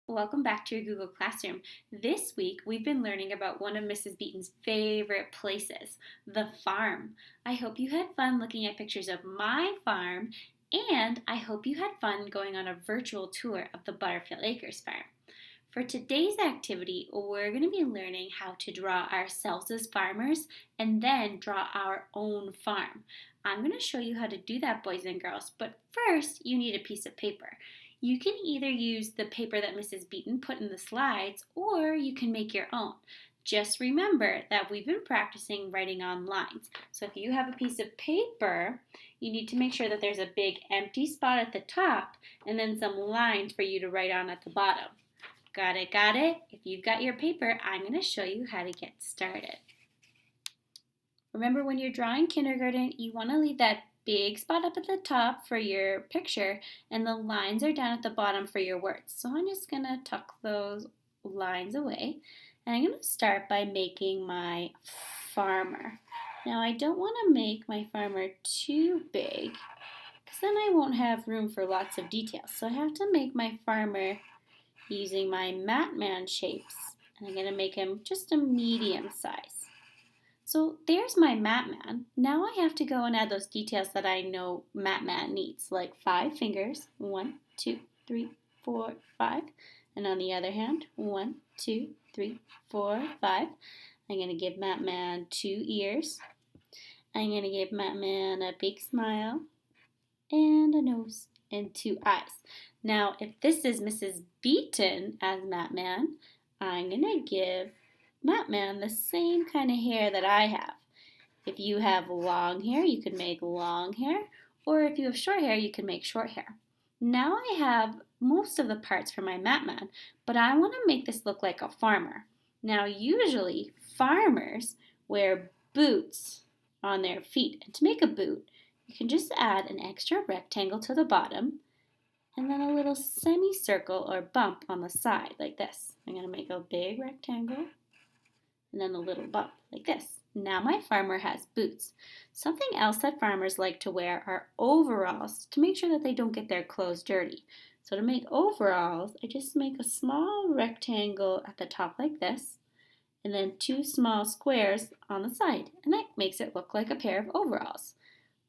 Welcome back to your Google Classroom. This week we've been learning about one of Mrs. Beaton's favorite places, the farm. I hope you had fun looking at pictures of my farm, and I hope you had fun going on a virtual tour of the Butterfield Acres farm. For today's activity, we're going to be learning how to draw ourselves as farmers and then draw our own farm. I'm going to show you how to do that, boys and girls, but first you need a piece of paper. You can either use the paper that Mrs. Beaton put in the slides, or you can make your own. Just remember that we've been practicing writing on lines. So if you have a piece of paper, you need to make sure that there's a big empty spot at the top and then some lines for you to write on at the bottom. Got it, got it? If you've got your paper, I'm going to show you how to get started. Remember, when you're drawing kindergarten, you want to leave that big spot up at the top for your picture, and the lines are down at the bottom for your words. So I'm just going to tuck those lines away, and I'm going to start by making my farmer. Now, I don't want to make my farmer too big, because then I won't have room for lots of details. So I have to make my farmer using my Matman shapes, and I'm going to make him just a medium size. So there's my Matman. Now I have to go and add those details that I know Matman needs, like 5 fingers, 1, 2, 3, 4, 5. And on the other hand, 1, 2, 3, 4, 5. I'm going to give Matman 2 ears. I'm going to give Matman a big smile and a nose and 2 eyes. Now, if this is Mrs. Beaton as Matman, I'm going to give Matman the same kind of hair that I have. If you have long hair, you can make long hair, or if you have short hair, you can make short hair. Now I have most of the parts for my Matman, but I want to make this look like a farmer. Now, usually farmers wear boots on their feet, and to make a boot, you can just add an extra rectangle to the bottom and then a little semicircle or bump on the side like this. I'm going to make a big rectangle and then a little bump like this. Now my farmer has boots. Something else that farmers like to wear are overalls to make sure that they don't get their clothes dirty. So to make overalls, I just make a small rectangle at the top like this, and then 2 small squares on the side, and that makes it look like a pair of overalls.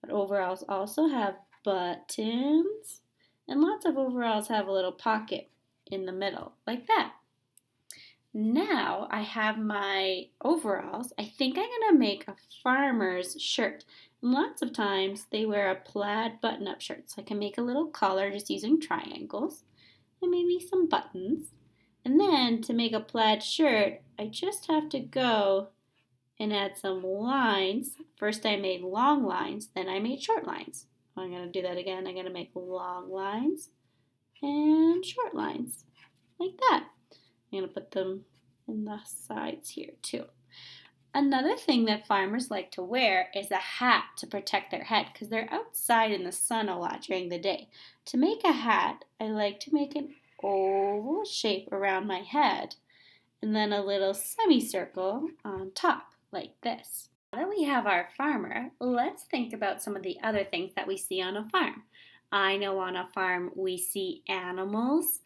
But overalls also have buttons, and lots of overalls have a little pocket in the middle, like that. Now I have my overalls. I think I'm going to make a farmer's shirt. And lots of times they wear a plaid button-up shirt. So I can make a little collar just using triangles and maybe some buttons. And then to make a plaid shirt, I just have to go and add some lines. First I made long lines, then I made short lines. I'm going to do that again. I'm going to make long lines and short lines, like that. I'm going to put them in the sides here too. Another thing that farmers like to wear is a hat to protect their head because they're outside in the sun a lot during the day. To make a hat, I like to make an oval shape around my head and then a little semicircle on top like this. Now that we have our farmer, let's think about some of the other things that we see on a farm. I know on a farm we see animals,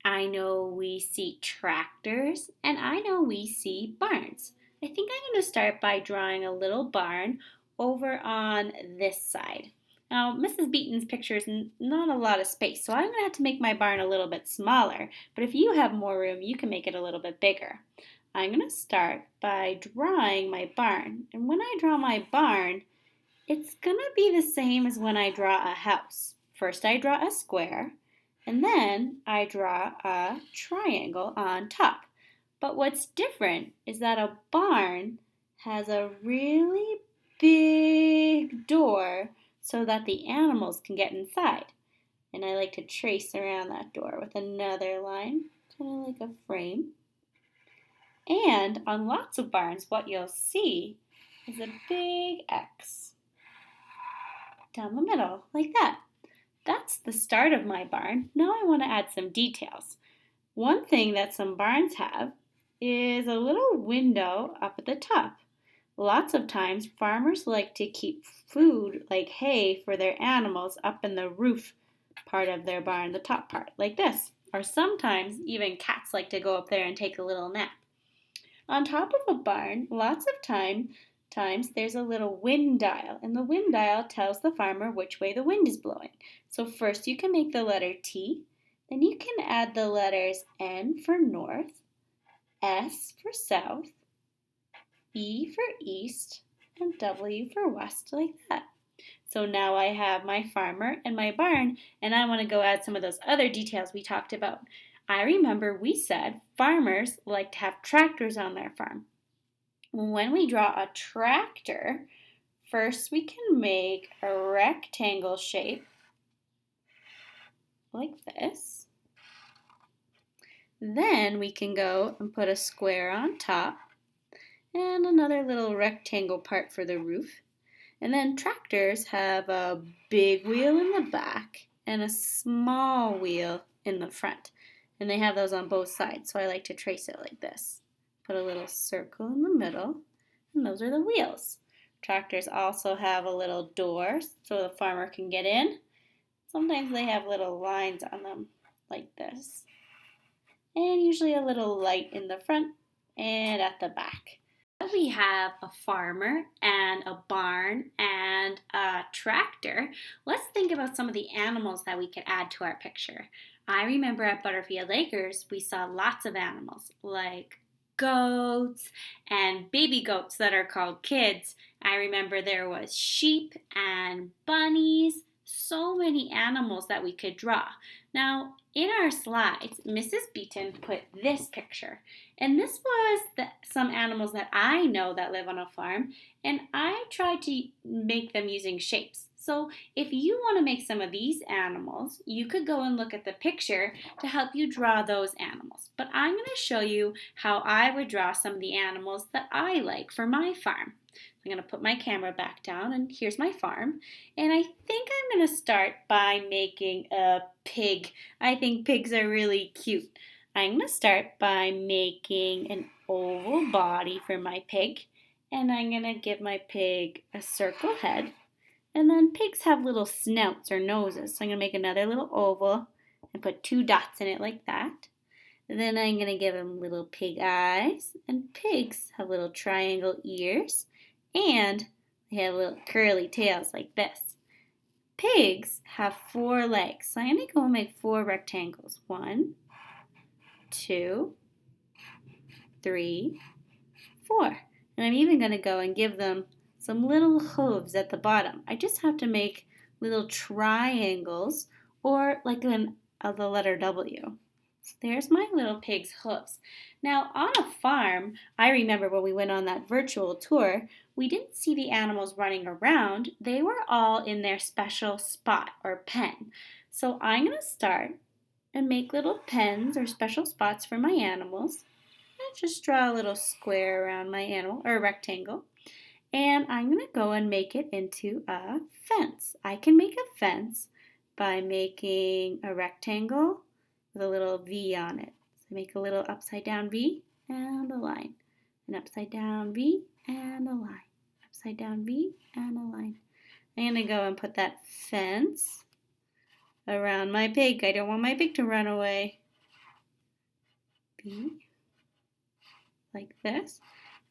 I know we see tractors, and I know we see barns. I think I'm going to start by drawing a little barn over on this side. Now, Mrs. Beaton's picture is not a lot of space, so I'm going to have to make my barn a little bit smaller, but if you have more room, you can make it a little bit bigger. I'm going to start by drawing my barn, and when I draw my barn, it's going to be the same as when I draw a house. First I draw a square, and then I draw a triangle on top. But what's different is that a barn has a really big door so that the animals can get inside. And I like to trace around that door with another line, kind of like a frame. And on lots of barns, what you'll see is a big X down the middle, like that. That's the start of my barn. Now I want to add some details. One thing that some barns have is a little window up at the top. Lots of times farmers like to keep food like hay for their animals up in the roof part of their barn, the top part, like this. or sometimes even cats like to go up there and take a little nap. On top of a barn, lots of times there's a little wind dial, and the wind dial tells the farmer which way the wind is blowing. So first you can make the letter T, then you can add the letters N for north, S for south, E for east, and W for west, like that. So now I have my farmer and my barn, and I want to go add some of those other details we talked about. I remember we said farmers like to have tractors on their farm. When we draw a tractor, first we can make a rectangle shape like this. Then we can go and put a square on top and another little rectangle part for the roof. And then tractors have a big wheel in the back and a small wheel in the front. And they have those on both sides, so I like to trace it like this. Put a little circle in the middle, and those are the wheels. Tractors also have a little door so the farmer can get in. Sometimes they have little lines on them like this. And usually a little light in the front and at the back. We have a farmer and a barn and a tractor. Let's think about some of the animals that we could add to our picture. I remember at Butterfield Acres we saw lots of animals like goats and baby goats that are called kids. I remember there was sheep and bunnies, so many animals that we could draw. Now, in our slides, Mrs. Beaton put this picture. And this was some animals that I know that live on a farm, and I tried to make them using shapes. So if you want to make some of these animals, you could go and look at the picture to help you draw those animals. But I'm going to show you how I would draw some of the animals that I like for my farm. I'm going to put my camera back down, and here's my farm. And I think I'm going to start by making a pig. I think pigs are really cute. I'm going to start by making an oval body for my pig. And I'm going to give my pig a circle head. And then pigs have little snouts or noses. So I'm going to make another little oval and put 2 dots in it like that. And then I'm going to give them little pig eyes. And pigs have little triangle ears. And they have little curly tails like this. Pigs have 4 legs. So I'm going to go and make 4 rectangles. 1, 2, 3, 4. And I'm even going to go and give them some little hooves at the bottom. I just have to make little triangles or like the letter W. So there's my little pig's hooves. Now on a farm, I remember when we went on that virtual tour, we didn't see the animals running around. They were all in their special spot or pen. So I'm going to start and make little pens or special spots for my animals. And just draw a little square around my animal or a rectangle. And I'm going to go and make it into a fence. I can make a fence by making a rectangle with a little V on it. So make a little upside down V and a line. An upside down V and a line. Upside down V and a line. I'm going to go and put that fence around my pig. I don't want my pig to run away. V, like this.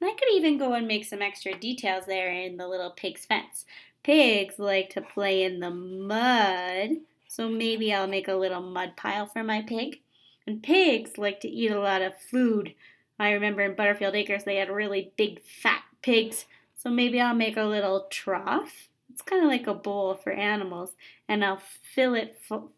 And I could even go and make some extra details there in the little pig's fence. Pigs like to play in the mud, so maybe I'll make a little mud pile for my pig. And pigs like to eat a lot of food. I remember in Butterfield Acres they had really big fat pigs, so maybe I'll make a little trough. It's kind of like a bowl for animals, and I'll fill it full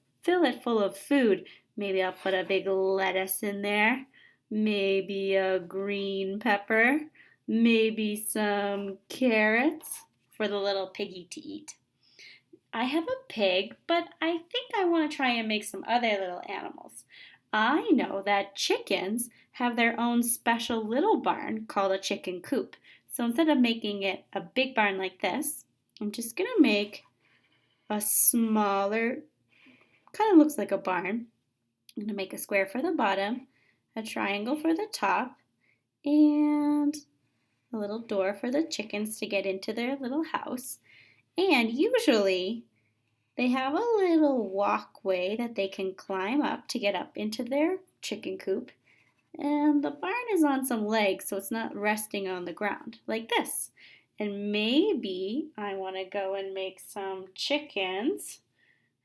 of food. Maybe I'll put a big lettuce in there. Maybe a green pepper, maybe some carrots for the little piggy to eat. I have a pig, but I think I want to try and make some other little animals. I know that chickens have their own special little barn called a chicken coop. So instead of making it a big barn like this, I'm just going to make a smaller, kind of looks like a barn. I'm going to make a square for the bottom, a triangle for the top, and a little door for the chickens to get into their little house. And usually They have a little walkway that they can climb up to get up into their chicken coop. And the barn is on some legs, so it's not resting on the ground like this. And maybe I want to go and make some chickens.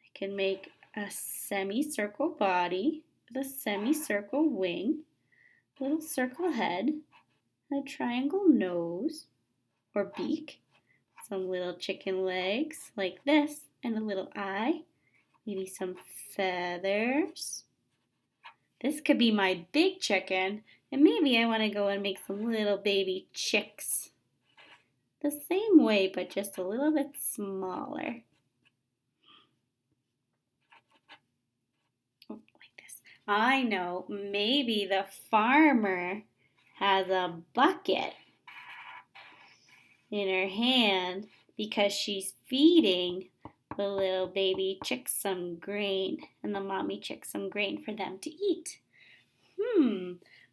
I can make a semicircle body with a semicircle wing, a little circle head, a triangle nose or beak, some little chicken legs like this, and a little eye, maybe some feathers. This could be my big chicken, and maybe I want to go and make some little baby chicks. The same way, but just a little bit smaller. Oh, like this. I know, maybe the farmer has a bucket in her hand because she's feeding the little baby chicks some grain and the mommy chicks some grain for them to eat.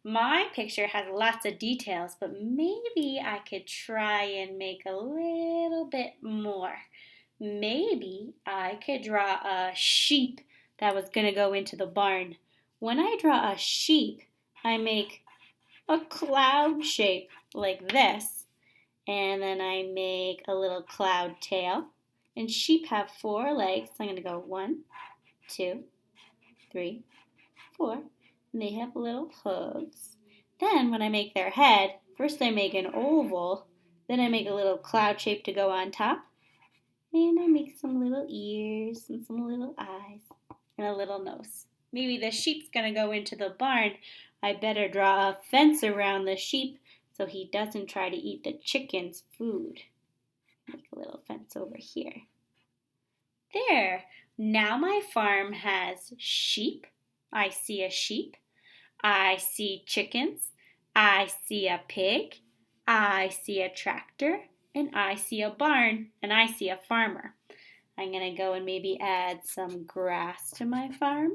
My picture has lots of details, but maybe I could try and make a little bit more. Maybe I could draw a sheep that was going to go into the barn. When I draw a sheep, I make a cloud shape like this, and then I make a little cloud tail. And sheep have 4 legs. So I'm going to go 1, 2, 3, 4. And they have little hooves. Then when I make their head, first I make an oval. Then I make a little cloud shape to go on top. And I make some little ears and some little eyes and a little nose. Maybe the sheep's going to go into the barn. I better draw a fence around the sheep so he doesn't try to eat the chicken's food. Make a little fence over here. There. Now my farm has sheep. I see a sheep. I see chickens. I see a pig. I see a tractor. And I see a barn. And I see a farmer. I'm going to go and maybe add some grass to my farm.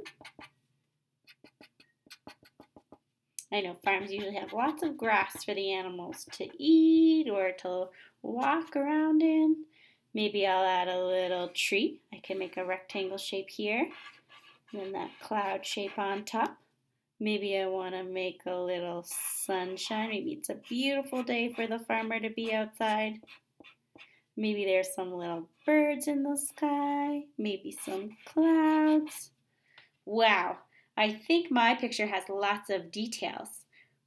I know farms usually have lots of grass for the animals to eat or to walk around in. Maybe I'll add a little tree. I can make a rectangle shape here. And then that cloud shape on top. Maybe I want to make a little sunshine. Maybe it's a beautiful day for the farmer to be outside. Maybe there's some little birds in the sky. Maybe some clouds. Wow, I think my picture has lots of details.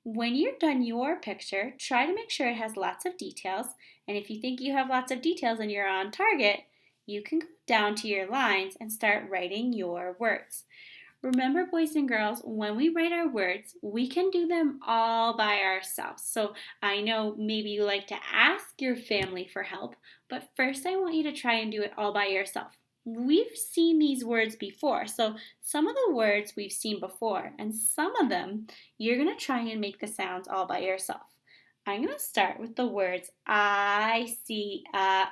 When you're done your picture, try to make sure it has lots of details. And if you think you have lots of details and you're on target, you can go down to your lines and start writing your words. Remember, boys and girls, when we write our words, we can do them all by ourselves. So I know maybe you like to ask your family for help, but first I want you to try and do it all by yourself. We've seen these words before, so some of the words we've seen before, and some of them you're going to try and make the sounds all by yourself. I'm going to start with the words I, see, I'm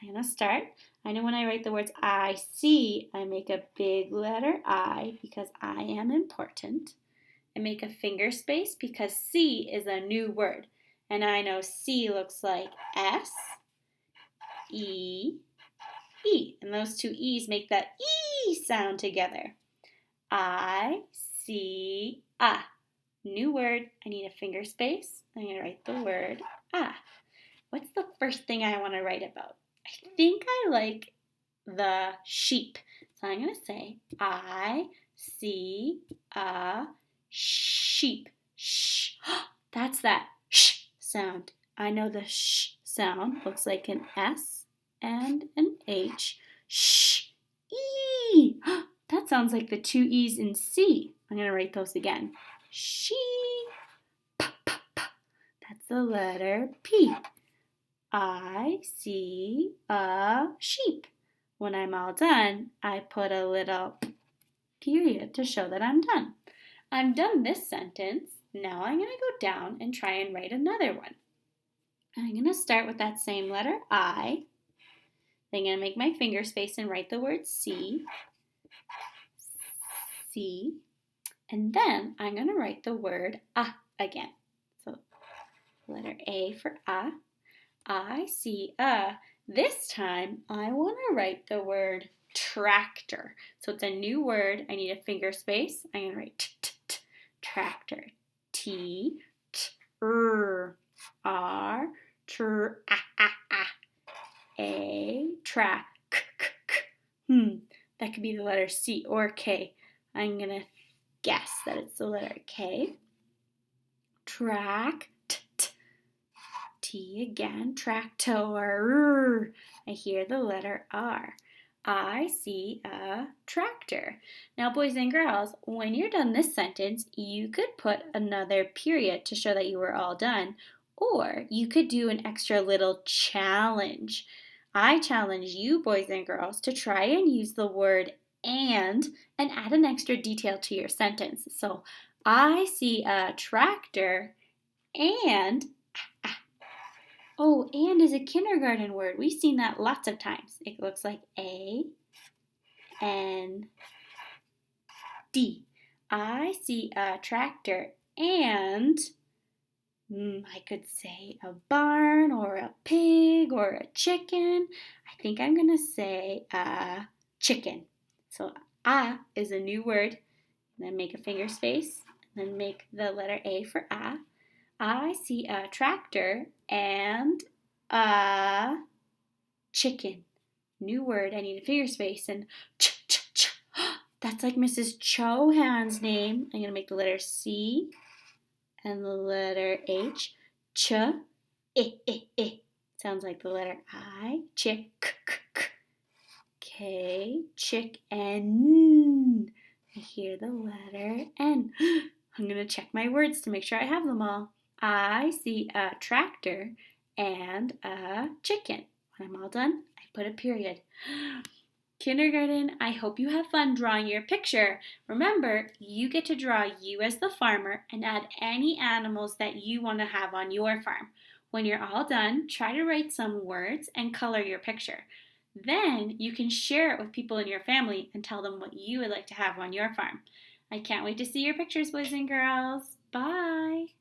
going to start. I know when I write the words I see, I make a big letter I because I am important. I make a finger space because see is a new word. And I know see looks like S, E, E. And those two E's make that E sound together. I see a. New word. I need a finger space. I'm going to write the word ah. What's the first thing I want to write about? I think I like the sheep. So I'm going to say, I see a sheep. Shh. That's that sh sound. I know the sh sound looks like an S and an H. Shh. E. That sounds like the 2 E's in C. I'm going to write those again. Sheep. That's the letter P. I see a sheep. When I'm all done, I put a little period to show that I'm done. I'm done this sentence. Now I'm going to go down and try and write another one. I'm going to start with that same letter I. Then I'm going to make my finger space and write the word see. See. And then I'm going to write the word again. So letter A for I see a. This time I want to write the word tractor. So it's a new word. I need a finger space. I'm going to write tractor. T, T, R, R, tr, A, track, k, k, k. That could be the letter C or K. I'm going to guess that it's the letter K. Track, t, t. T again, tractor. I hear the letter R. I see a tractor. Now, boys and girls, when you're done this sentence, you could put another period to show that you were all done, or you could do an extra little challenge. I challenge you, boys and girls, to try and use the word and add an extra detail to your sentence. So, I see a tractor and oh, and is a kindergarten word. We've seen that lots of times. It looks like A, N, D. I see a tractor and I could say a barn or a pig or a chicken. I think I'm going to say a chicken. So a is a new word. Then make a finger space. Then make the letter A for a. I see a tractor and a chicken. New word. I need a finger space and ch. That's like Mrs. Chohan's name. I'm going to make the letter C and the letter H. Ch. I. Sounds like the letter I. Chick. K. Chick and I hear the letter N. I'm going to check my words to make sure I have them all. I see a tractor and a chicken. When I'm all done, I put a period. Kindergarten, I hope you have fun drawing your picture. Remember, you get to draw you as the farmer and add any animals that you want to have on your farm. When you're all done, try to write some words and color your picture. Then you can share it with people in your family and tell them what you would like to have on your farm. I can't wait to see your pictures, boys and girls. Bye!